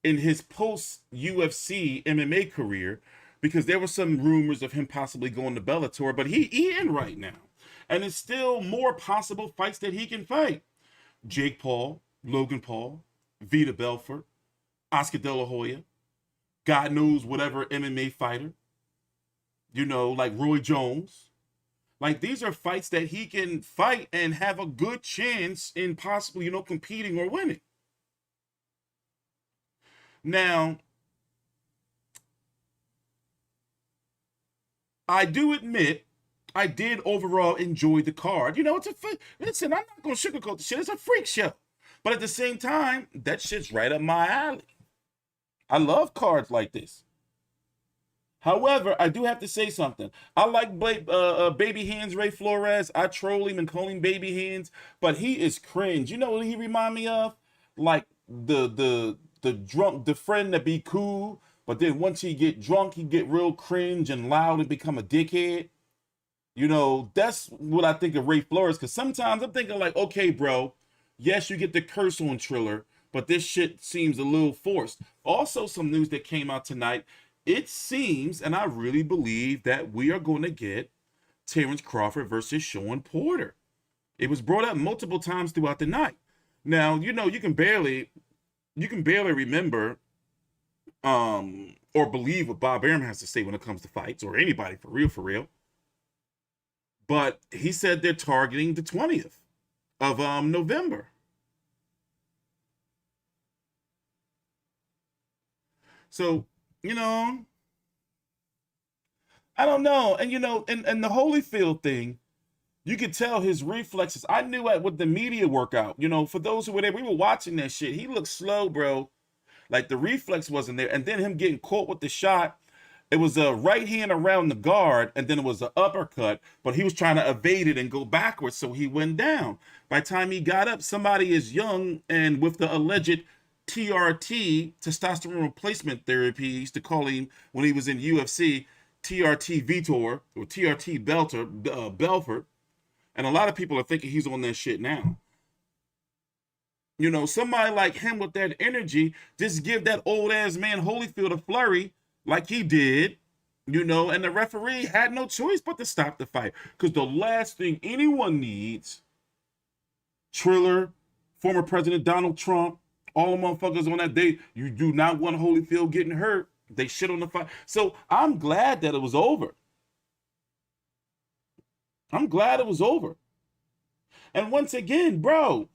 in his post-UFC MMA career, because there were some rumors of him possibly going to Bellator, but he in right now. And it's still more possible fights that he can fight. Jake Paul, Logan Paul, Vitor Belfort, Oscar De La Hoya, God knows whatever MMA fighter, you know, like Roy Jones. Like, these are fights that he can fight and have a good chance in possibly, you know, competing or winning. Now, I do admit, I did overall enjoy the card. You know, listen, I'm not going to sugarcoat the shit. It's a freak show. But at the same time, that shit's right up my alley. I love cards like this. However, I do have to say something. I like Baby Hands Ray Flores. I troll him and call him Baby Hands, but he is cringe. You know what he remind me of? Like the friend that be cool, but then once he get drunk, he get real cringe and loud and become a dickhead. You know, that's what I think of Ray Flores, because sometimes I'm thinking like, okay, bro, yes, you get the curse on Triller, but this shit seems a little forced. Also, some news that came out tonight, it seems, and I really believe that we are going to get Terrence Crawford versus Sean Porter. It was brought up multiple times throughout the night. Now, you know, you can barely remember or believe what Bob Arum has to say when it comes to fights, or anybody for real. But he said they're targeting the 20th of November. So, you know, I don't know. And, you know, and the Holyfield thing, you could tell his reflexes. I knew it with the media workout. You know, for those who were there, we were watching that shit. He looked slow, bro. Like the reflex wasn't there. And then him getting caught with the shot, it was a right hand around the guard, and then it was an uppercut, but he was trying to evade it and go backwards, so he went down. By the time he got up, somebody is young and with the alleged TRT, testosterone replacement therapy, he used to call him when he was in UFC, TRT VITOR, or TRT Belfort. And a lot of people are thinking he's on that shit now. You know, somebody like him with that energy, just give that old ass man Holyfield a flurry like he did, you know, and the referee had no choice but to stop the fight. Because the last thing anyone needs, Triller, former President Donald Trump, all the motherfuckers on that day, you do not want Holyfield getting hurt. They shit on the fight. So I'm glad that it was over. I'm glad it was over. And once again, bro,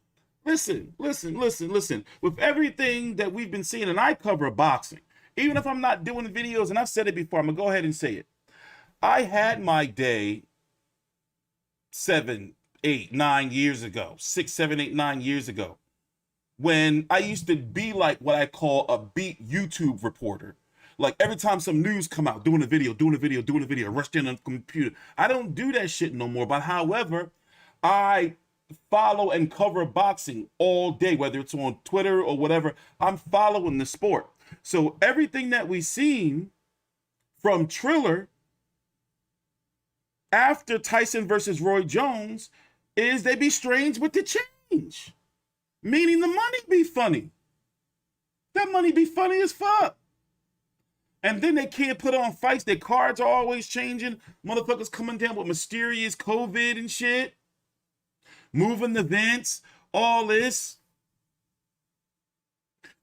listen. With everything that we've been seeing, and I cover boxing, even if I'm not doing videos, and I've said it before, I'm going to go ahead and say it. I had my day 7, 8, 9 years ago, 6, 7, 8, 9 years ago, when I used to be like what I call a beat YouTube reporter. Like every time some news come out, doing a video, rushed in on the computer. I don't do that shit no more. But however, I follow and cover boxing all day, whether it's on Twitter or whatever. I'm following the sport. So everything that we've seen from Triller after Tyson versus Roy Jones is they be strange with the change. Meaning the money be funny. That money be funny as fuck. And then they can't put on fights. Their cards are always changing. Motherfuckers coming down with mysterious COVID and shit. Moving the vents. All this.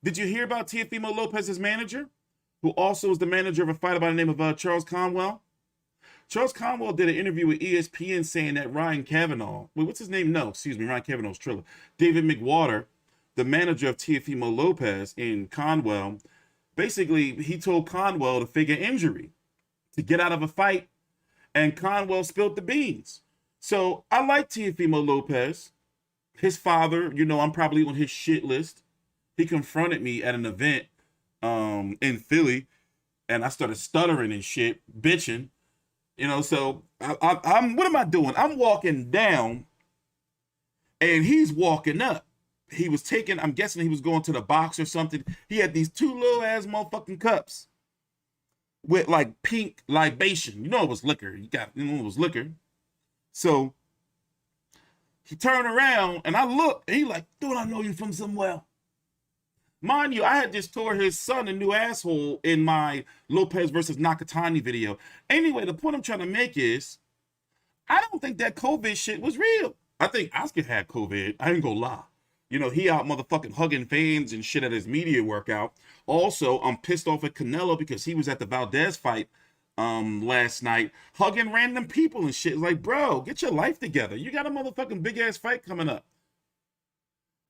Did you hear about Teofimo Lopez's manager? Who also is the manager of a fighter by the name of Charles Conwell? Charles Conwell did an interview with ESPN saying that Ryan Kavanaugh, what's his name? No, excuse me, Ryan Kavanaugh's Triller. David McWater, the manager of Teofimo Lopez in Conwell, basically he told Conwell to fake an injury to get out of a fight, and Conwell spilled the beans. So I like Teofimo Lopez. His father, you know, I'm probably on his shit list. He confronted me at an event in Philly, and I started stuttering and shit, bitching. You know, so I'm what am I doing? I'm walking down, and he's walking up. He was taking, I'm guessing he was going to the box or something. He had these 2 little ass motherfucking cups with like pink libation. You know it was liquor. You know it was liquor. So he turned around and I looked, and he like, dude, I know you from somewhere. Mind you, I had just tore his son a new asshole in my Lopez versus Nakatani video. Anyway, the point I'm trying to make is, I don't think that COVID shit was real. I think Oscar had COVID. I ain't gonna lie. You know, he out motherfucking hugging fans and shit at his media workout. Also, I'm pissed off at Canelo because he was at the Valdez fight last night, hugging random people and shit. Like, bro, get your life together. You got a motherfucking big ass fight coming up.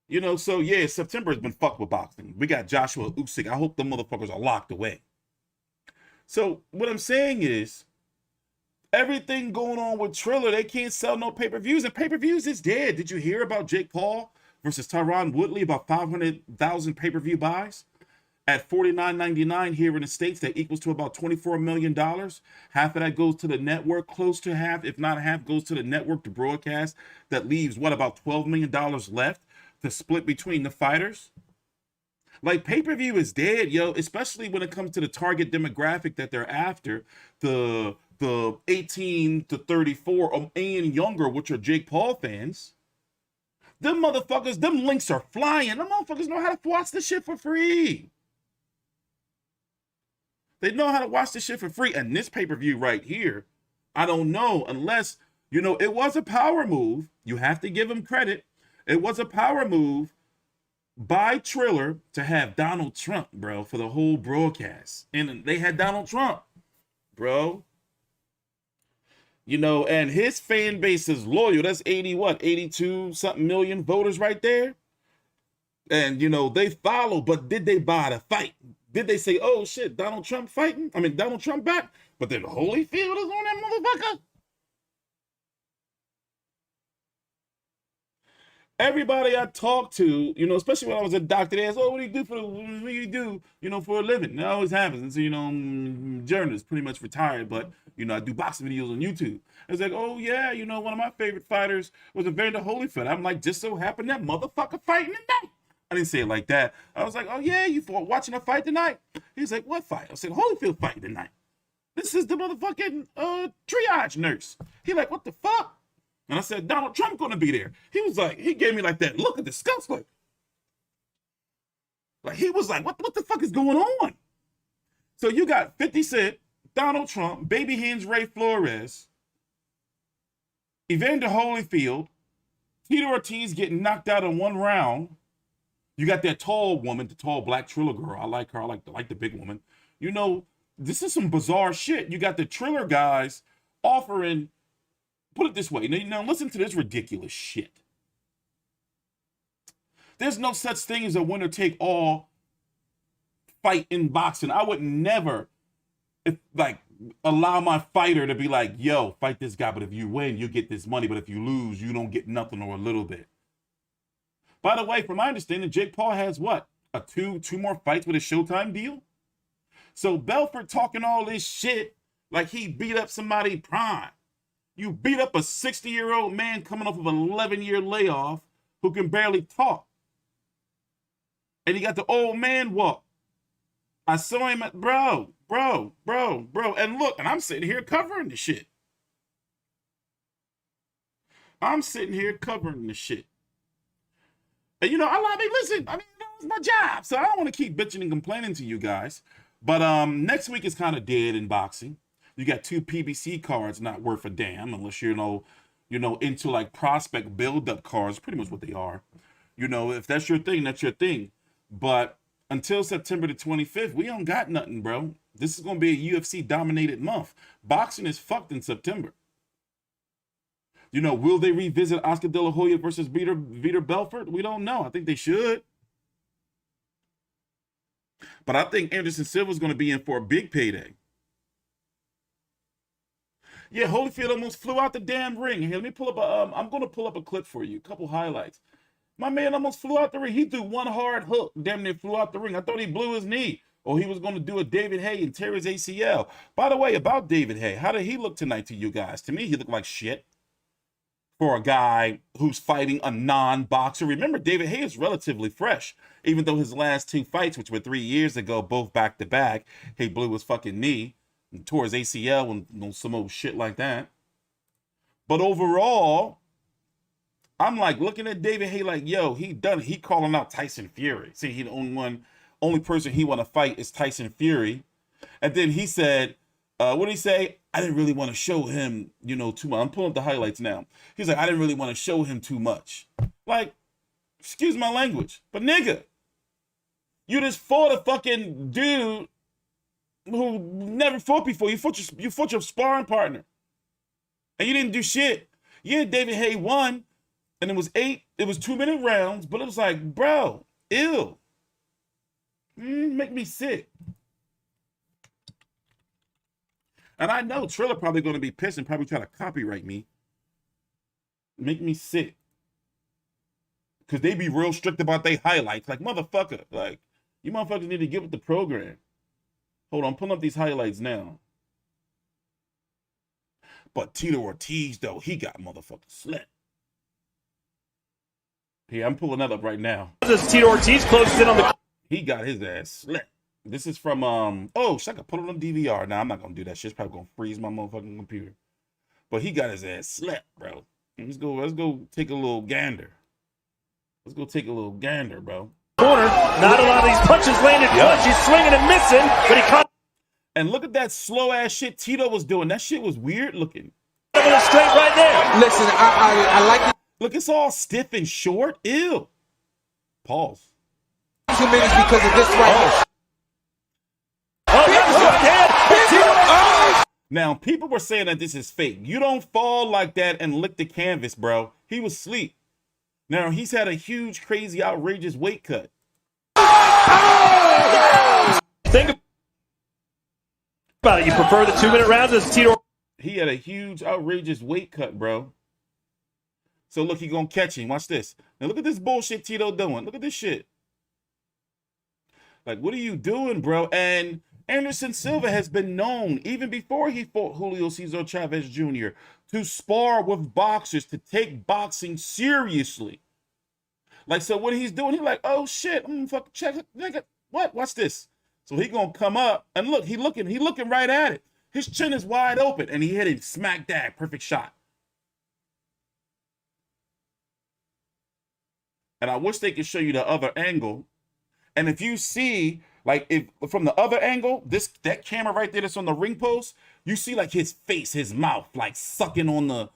You know, so yeah, September has been fucked with boxing. We got Joshua Usyk. I hope the motherfuckers are locked away. So what I'm saying is, everything going on with Triller, they can't sell no pay-per-views, and pay-per-views is dead. Did you hear about Jake Paul versus Tyron Woodley, about 500,000 pay-per-view buys at $49.99 here in the States? That equals to about $24 million. Half of that goes to the network, close to half, if not half, goes to the network to broadcast. That leaves, what, about $12 million left to split between the fighters? Like, pay-per-view is dead, yo, especially when it comes to the target demographic that they're after, the 18 to 34 and younger, which are Jake Paul fans. Them motherfuckers, them links are flying. Them motherfuckers know how to watch this shit for free. They know how to watch this shit for free. And this pay-per-view right here, I don't know, unless, you know, it was a power move. You have to give him credit. It was a power move by Triller to have Donald Trump, bro, for the whole broadcast. And they had Donald Trump, bro. You know, and his fan base is loyal. That's 82 something million voters right there. And, you know, they follow, but did they buy the fight? Did they say, oh shit, Donald Trump fighting? I mean, Donald Trump back? But then Holyfield is on that motherfucker? Everybody I talked to, you know, especially when I was a doctor, they asked, oh, what do you do, you know, for a living? It always happens. And so, you know, I'm a journalist, pretty much retired, but, you know, I do boxing videos on YouTube. It's like, oh, yeah, you know, one of my favorite fighters was Evander Holyfield. I'm like, just so happened that motherfucker fighting tonight. I didn't say it like that. I was like, oh, yeah, you watching a fight tonight? He's like, what fight? I said, Holyfield fighting tonight. This is the motherfucking triage nurse. He like, what the fuck? And I said, Donald Trump gonna be there. He was like, he gave me like that look at disgust, like he was like, what the fuck is going on? So you got 50 Cent, Donald Trump, Baby Hands Ray Flores, Evander Holyfield, Tito Ortiz getting knocked out in one round. You got that tall woman, the tall black Triller girl. I like her. I like the big woman. You know, this is some bizarre shit. You got the Triller guys offering. Put it this way. Now listen to this ridiculous shit. There's no such thing as a winner take all fight in boxing. I would never allow my fighter to be like, yo, fight this guy, but if you win, you get this money. But if you lose, you don't get nothing or a little bit. By the way, from my understanding, Jake Paul has what? Two more fights with a Showtime deal? So Belfort talking all this shit like he beat up somebody prime. You beat up a 60-year-old man coming off of an 11-year layoff who can barely talk. And he got the old man walk. I saw him at, bro. And look, and I'm sitting here covering the shit. I'm sitting here covering the shit. And you know, listen, I mean, it's my job. So I don't want to keep bitching and complaining to you guys. But next week is kind of dead in boxing. You got 2 PBC cards not worth a damn unless you're, you know, into like prospect build-up cards, pretty much what they are. You know, if that's your thing, that's your thing. But until September the 25th, we don't got nothing, bro. This is going to be a UFC-dominated month. Boxing is fucked in September. You know, will they revisit Oscar De La Hoya versus VITOR Belfort? We don't know. I think they should. But I think Anderson Silva is going to be in for a big payday. Yeah, Holyfield almost flew out the damn ring. Here, let me pull up I'm going to pull up a clip for you, a couple highlights. My man almost flew out the ring. He threw one hard hook, damn near flew out the ring. I thought he blew his knee. Or he was going to do a David Haye and tear his ACL. By the way, about David Haye, how did he look tonight to you guys? To me, he looked like shit for a guy who's fighting a non-boxer. Remember, David Haye is relatively fresh. Even though his last 2 fights, which were 3 years ago, both back-to-back, he blew his fucking knee and tore his ACL and you know, some old shit like that. But overall, I'm like looking at David Haye like, yo, he done it. He calling out Tyson Fury. See, he the only person he want to fight is Tyson Fury. And then he said, what did he say? I didn't really want to show him, you know, too much. I'm pulling up the highlights now. He's like, I didn't really want to show him too much. Like, excuse my language, but nigga, you just fought a fucking dude who never fought before. You fought your sparring partner. And you didn't do shit. Yeah, David Haye won. And it was 2-minute rounds, but it was like, bro, ew. Make me sick. And I know Triller probably going to be pissed and probably try to copyright me. Make me sick. Because they be real strict about their highlights. Like, motherfucker. Like, you motherfuckers need to get with the program. Hold on, I'm pulling up these highlights now. But Tito Ortiz, though, he got motherfucking slept. Here, I'm pulling that up right now. As Tito Ortiz closes in on the... He got his ass slept. This is from, oh, shit, I could put it on DVR. Nah, I'm not going to do that shit. It's probably going to freeze my motherfucking computer. But he got his ass slept, bro. Let's go take a little gander. Let's go take a little gander, bro. Corner, not a lot of these punches landed. Yep. He's swinging and missing, but he caught. And look at that slow ass shit Tito was doing. That shit was weird looking. Straight right there. Listen, I like it. Look, it's all stiff and short. Ew. Pause. 2 minutes because of this right here. Now, people were saying that this is fake. You don't fall like that and lick the canvas, bro. He was asleep. Now, he's had a huge, crazy, outrageous weight cut. Think about it. You prefer the 2-minute rounds as Tito? He had a huge, outrageous weight cut, bro. So, look, he gonna catch him. Watch this. Now, look at this bullshit Tito doing. Look at this shit. Like, what are you doing, bro? And Anderson Silva has been known, even before he fought Julio Cesar Chavez Jr., to spar with boxers, to take boxing seriously. Like, so what he's doing, he's like, oh shit, fuck, check it, nigga. What? Watch this. So he gonna come up and look, he looking right at it. His chin is wide open, and he hit him smack dab, perfect shot. And I wish they could show you the other angle. And if you see, like, if from the other angle, that camera right there that's on the ring post, you see like his face, his mouth, like sucking on the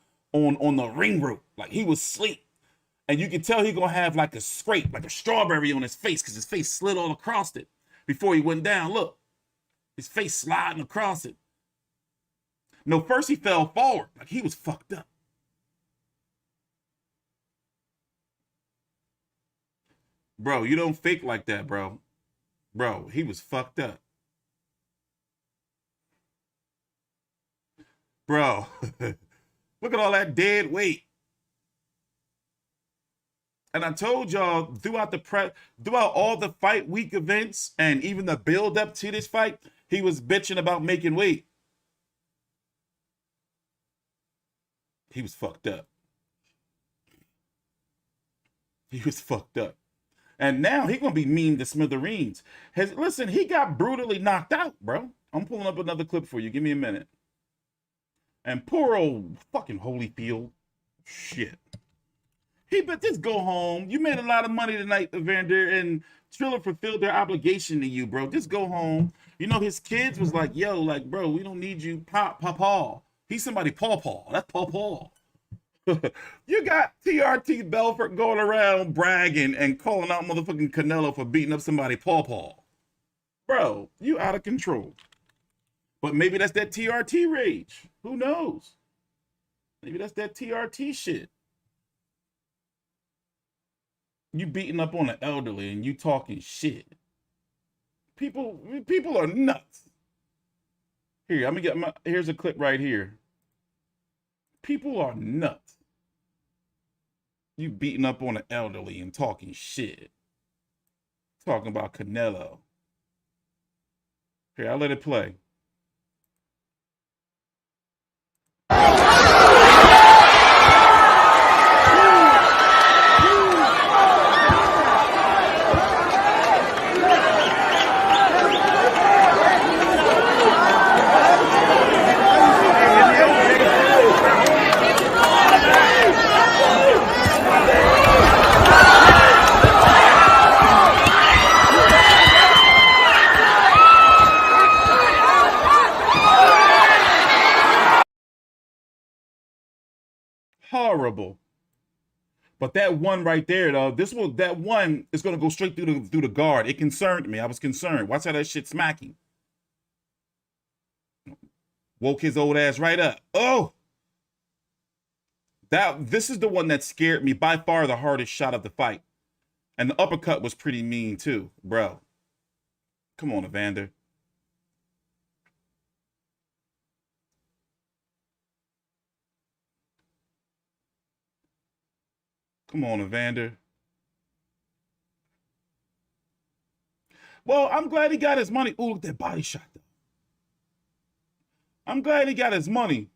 ring rope, like he was asleep. And you can tell he gonna have like a scrape, like a strawberry on his face, because his face slid all across it before he went down. Look, his face sliding across it. No, first he fell forward, like he was fucked up. Bro, you don't fake like that, bro. Bro, he was fucked up. Bro, look at all that dead weight. And I told y'all throughout all the fight week events and even the build up to this fight, he was bitching about making weight. He was fucked up. He was fucked up. And now he gonna be mean to smithereens. Listen, he got brutally knocked out, bro. I'm pulling up another clip for you. Give me a minute. And poor old fucking Holyfield. Shit. He bet just go home. You made a lot of money tonight, Evander, and Triller fulfilled their obligation to you, bro. Just go home. You know, his kids was like, yo, like, bro, we don't need you, Paw. He's somebody, Paw. That's Paw. You got TRT Belfort going around bragging and calling out motherfucking Canelo for beating up somebody, Paw. Bro, you out of control. But maybe that's that TRT rage. Who knows? Maybe that's that TRT shit. You beating up on the elderly and you talking shit. People are nuts. Here, I'm gonna get here's a clip right here. People are nuts. You beating up on the elderly and talking shit. Talking about Canelo. Here, I'll let it play. Horrible. But that one right there, though, that one is gonna go straight through the guard. It concerned me. I was concerned. Watch how that shit smacking. Woke his old ass right up. Oh, this is the one that scared me. By far the hardest shot of the fight. And the uppercut was pretty mean too, bro. Come on, Evander. Come on, Evander. Well, I'm glad he got his money. Ooh, look at that body shot, though. I'm glad he got his money.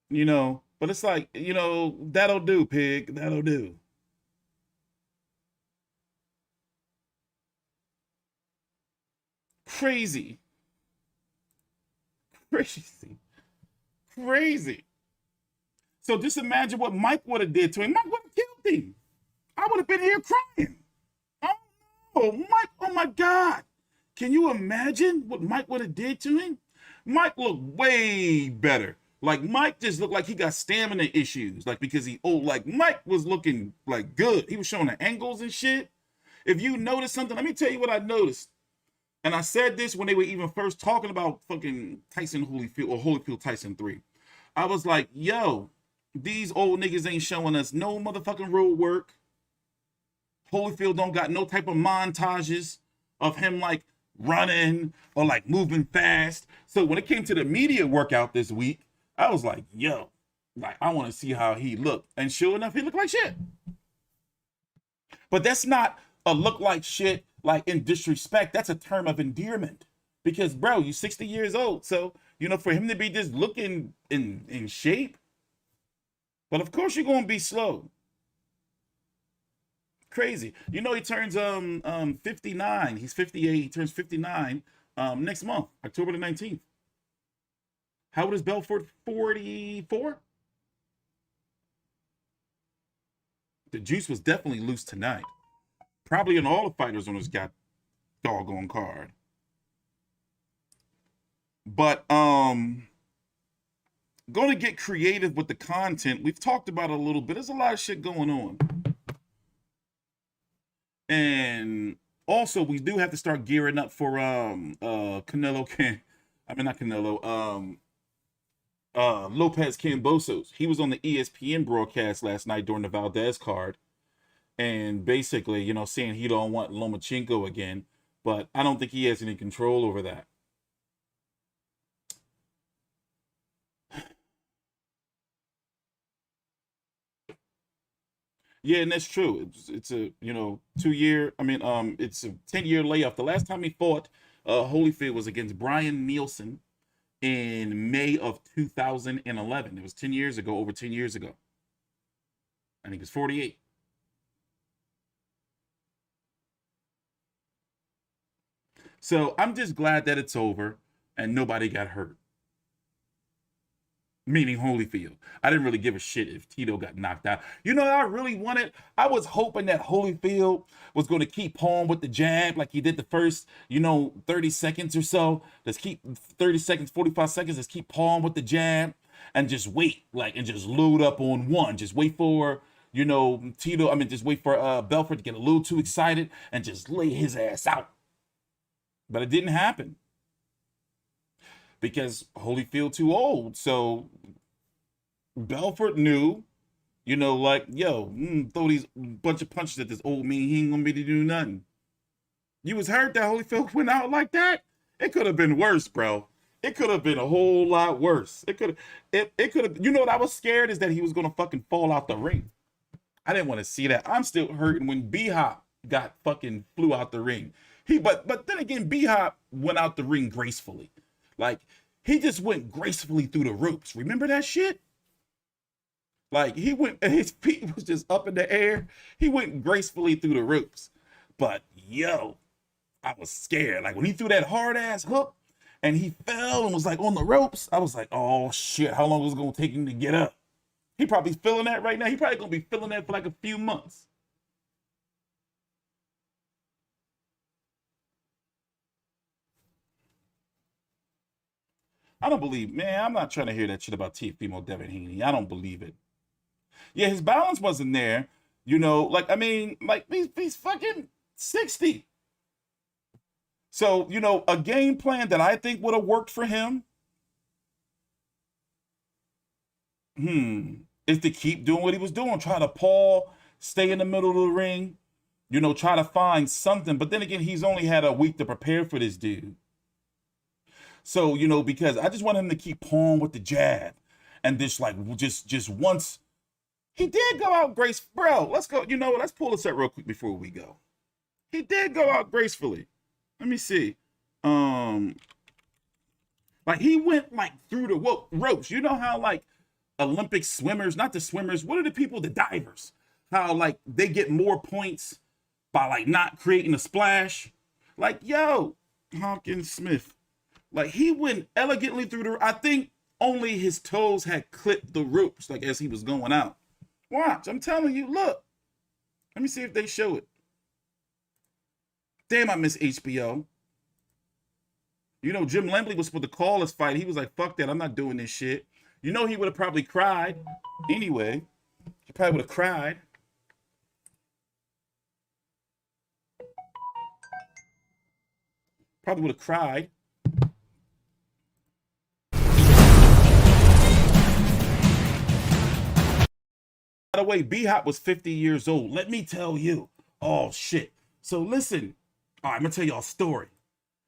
You know, but it's like, you know, that'll do, pig. That'll do. Crazy. So just imagine what Mike would have did to him. Mike would have killed him. I would have been here crying. Oh, no, Mike, oh my God. Can you imagine what Mike would have did to him? Mike looked way better. Like, Mike just looked like he got stamina issues. Like, because he old. Like, Mike was looking, like, good. He was showing the angles and shit. If you notice something, let me tell you what I noticed. And I said this when they were even first talking about fucking Tyson Holyfield or Holyfield Tyson 3. I was like, yo, these old niggas ain't showing us no motherfucking road work. Holyfield don't got no type of montages of him, like, running or like moving fast. So when it came to the media workout this week, I was like, yo, like, I want to see how he looked. And sure enough, he looked like shit. But that's not a look like shit, like, in disrespect. That's a term of endearment. Because, bro, you're 60 years old. So, you know, for him to be just looking in shape. But of course you're going to be slow. Crazy. You know, he turns 59. He's 58. He turns 59 next month, October the 19th. How old is Belfort? 44? The juice was definitely loose tonight. Probably in all the fighters on his got doggone card. But going to get creative with the content. We've talked about it a little bit. There's a lot of shit going on. And also, we do have to start gearing up for Canelo. Not Canelo. Lopez Cambosos. He was on the ESPN broadcast last night during the Valdez card, and basically, you know, saying he don't want Lomachenko again. But I don't think he has any control over that. Yeah, and that's true. It's a, you know, 2-year, it's a 10-year layoff. The last time he fought Holyfield was against Brian Nielsen in May of 2011. It was 10 years ago, over 10 years ago. I think it's 48. So I'm just glad that it's over and nobody got hurt. Meaning Holyfield. I didn't really give a shit if Tito got knocked out. You know what I really wanted? I was hoping that Holyfield was going to keep on with the jab like he did the first, 30 seconds or so. Let's keep 30 seconds, 45 seconds. Let's keep on with the jab and just wait, and just load up on one. Just wait for, just wait for Belfort to get a little too excited and just lay his ass out. But it didn't happen. Because Holyfield too old. So Belfort knew, throw these bunch of punches at this old man. He ain't gonna be able to do nothing. You was hurt that Holyfield went out like that? It could have been worse, bro. It could have been a whole lot worse. It could have, you know what I was scared is that he was gonna fucking fall out the ring. I didn't want to see that. I'm still hurting when B-Hop got fucking flew out the ring. But then again, B-Hop went out the ring gracefully. Like, he just went gracefully through the ropes. Remember that shit? Like, he went, and his feet was just up in the air. He went gracefully through the ropes. But, yo, I was scared. Like, when he threw that hard-ass hook, and he fell and was, on the ropes, I was like, oh, shit, how long was it going to take him to get up? He probably feeling that right now. He probably going to be feeling that for, a few months. I don't believe, man, I'm not trying to hear that shit about Teofimo Devin Haney. I don't believe it. Yeah, his balance wasn't there. He's fucking 60. So, a game plan that I think would have worked for him, is to keep doing what he was doing. Try to paw, stay in the middle of the ring, try to find something. But then again, he's only had a week to prepare for this dude. So, because I just want him to keep pawing with the jab. And just once. He did go out gracefully. Bro, let's go. Let's pull this up real quick before we go. He did go out gracefully. Let me see. He went, through the ropes. You know how, Olympic swimmers, not the swimmers, what are the people, the divers? How, they get more points by, not creating a splash? Hopkins Smith. He went elegantly through I think only his toes had clipped the ropes, as he was going out. Watch, I'm telling you, look. Let me see if they show it. Damn, I miss HBO. You know, Jim Lemley was supposed to call this fight. He was like, fuck that, I'm not doing this shit. You know, he would have probably cried anyway. He probably would have cried. Probably would have cried. By the way, B-Hop was 50 years old. Let me tell you. Oh, shit. So listen. All right, I'm going to tell y'all a story.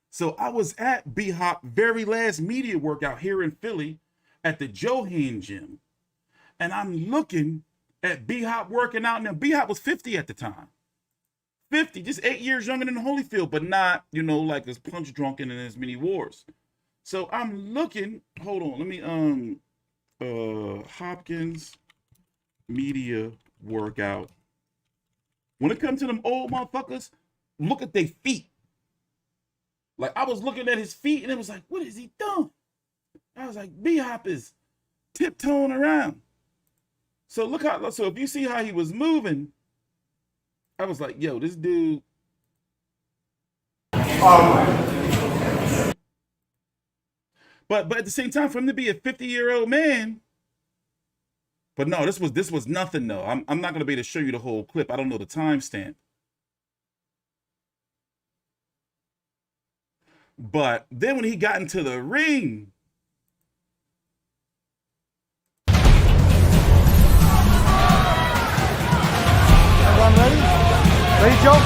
So I was at B-Hop very last media workout here in Philly at the Johan gym. And I'm looking at B-Hop working out. Now, B-Hop was 50 at the time. 50, just 8 years younger than Holyfield, but not, you know, like as punch drunk and in as many wars. So I'm looking, hold on, let me, Hopkins media workout. When it comes to them old motherfuckers, look at their feet. Like, I was looking at his feet and it was like, what is he doing? I was like, B-Hop is tiptoeing around. So look how, so if you see how he was moving, I was like, yo, this dude. But at the same time, for him to be a 50-year-old man. But no, this was nothing though. I'm not gonna be able to show you the whole clip. I don't know the timestamp. But then when he got into the ring, everyone ready? Ready, Joe?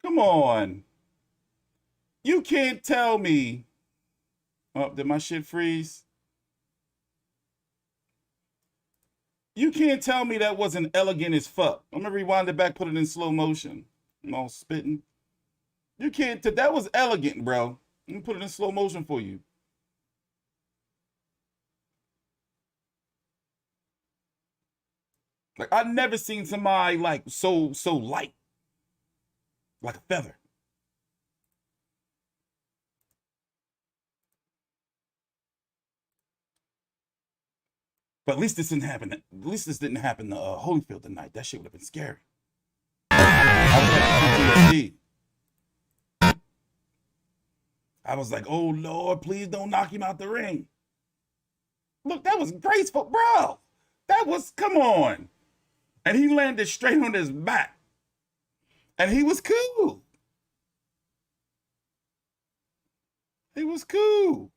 Come on. You can't tell me. Oh, did my shit freeze? You can't tell me that wasn't elegant as fuck. I'm gonna rewind it back, put it in slow motion. I'm all spitting. You can't, that was elegant, bro. Let me put it in slow motion for you. Like, I've never seen somebody like so light. Like a feather. But at least this didn't happen. At least this didn't happen to Holyfield tonight. That shit would have been scary. I was like, oh Lord, please don't knock him out the ring. Look, that was graceful, bro. That was, come on. And he landed straight on his back. And he was cool. He was cool.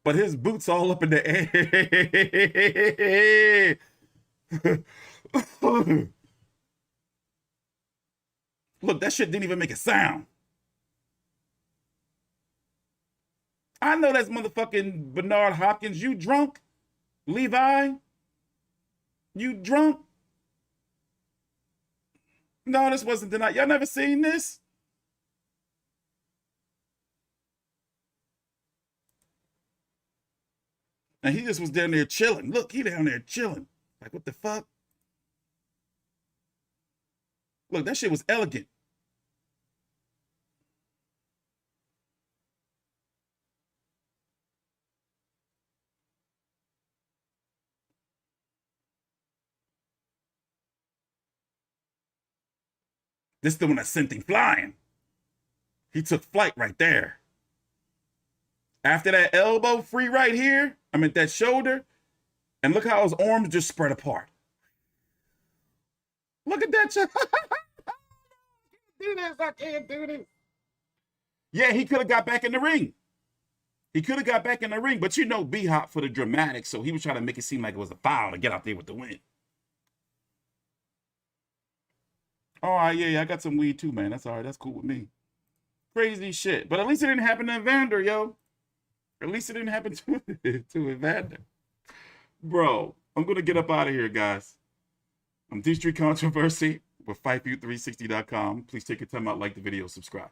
But his boots all up in the air. Look, that shit didn't even make a sound. I know that's motherfucking Bernard Hopkins. You drunk? Levi? You drunk? No, this wasn't tonight. Y'all never seen this? And he just was down there chilling. Look, he down there chilling. Like, what the fuck? Look, that shit was elegant. This is the one that sent him flying. He took flight right there. After that elbow free right here, I mean that shoulder, and look how his arms just spread apart. Look at that. Do this. I can't do this. Yeah, he could have got back in the ring. He could have got back in the ring, but you know B-Hop for the dramatics, so he was trying to make it seem like it was a foul to get out there with the win. All right, yeah, I got some weed too, man. That's all right. That's cool with me. Crazy shit. But at least it didn't happen to Evander, yo. At least it didn't happen to Evander. Bro, I'm going to get up out of here, guys. I'm D Street Controversy with FightView360.com. Please take your time out, like the video, subscribe.